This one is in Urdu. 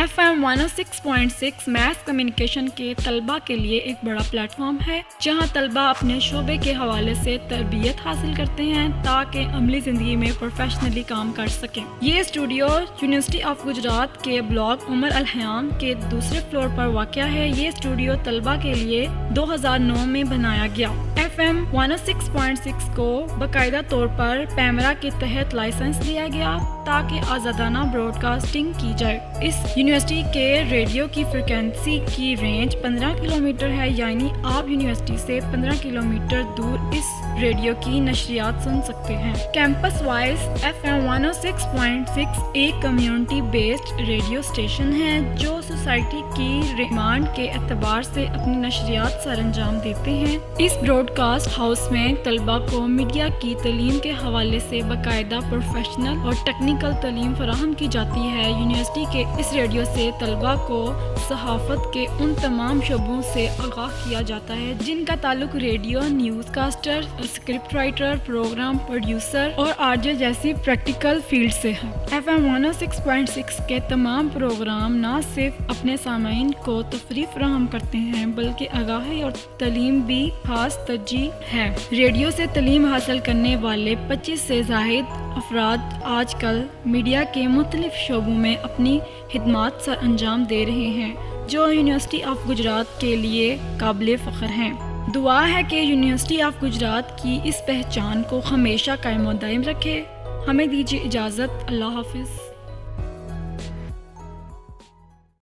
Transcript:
FM 106.6 میس کمیونیکیشن کے طلباء کے لیے ایک بڑا پلیٹ فارم ہے جہاں طلباء اپنے شعبے کے حوالے سے تربیت حاصل کرتے ہیں تاکہ عملی زندگی میں پروفیشنلی کام کر سکیں۔ یہ اسٹوڈیو یونیورسٹی آف گجرات کے بلاک عمر الحیام کے دوسرے فلور پر واقع ہے۔ یہ اسٹوڈیو طلباء کے لیے 2009 میں بنایا گیا۔ FM 106.6 کو باقاعدہ طور پر پیمرا کے تحت لائسنس دیا گیا تاکہ آزادانہ براڈ کاسٹنگ کی جائے۔ اس یونیورسٹی کے ریڈیو کی فریکوینسی کی رینج 15 کلومیٹر ہے، یعنی آپ یونیورسٹی سے 15 کلومیٹر دور اس ریڈیو کی نشریات سن سکتے ہیں۔ کیمپس وائز FM 106.6 ایک کمیونٹی بیسڈ ریڈیو اسٹیشن ہے جو سوسائٹی کی ڈیمانڈ کے اعتبار سے اپنی نشریات سر انجام دیتے ہیں۔ اس براڈ کاسٹ ہاؤس میں طلباء کو میڈیا کی تعلیم کے حوالے سے باقاعدہ پروفیشنل اور ٹیکنیکل تعلیم فراہم کی جاتی ہے۔ یونیورسٹی کے اس ریڈیو سے طلباء کو صحافت کے ان تمام شعبوں سے آگاہ کیا جاتا ہے جن کا تعلق radio, news caster, script writer, programme producer اور آرجے جیسی پریکٹیکل فیلڈ سے ہے۔ FM 106.6 کے تمام پروگرام نہ صرف اپنے سامعین کو تفریح فراہم کرتے ہیں بلکہ آگاہی اور تعلیم بھی خاص ترجیح ہے۔ ریڈیو سے تعلیم حاصل کرنے والے 25 سے زائد افراد آج کل میڈیا کے مختلف شعبوں میں اپنی خدمات سر انجام دے رہے ہیں جو یونیورسٹی آف گجرات کے لیے قابل فخر ہیں۔ دعا ہے کہ یونیورسٹی آف گجرات کی اس پہچان کو ہمیشہ قائم و دائم رکھے۔ ہمیں دیجیے اجازت۔ اللہ حافظ۔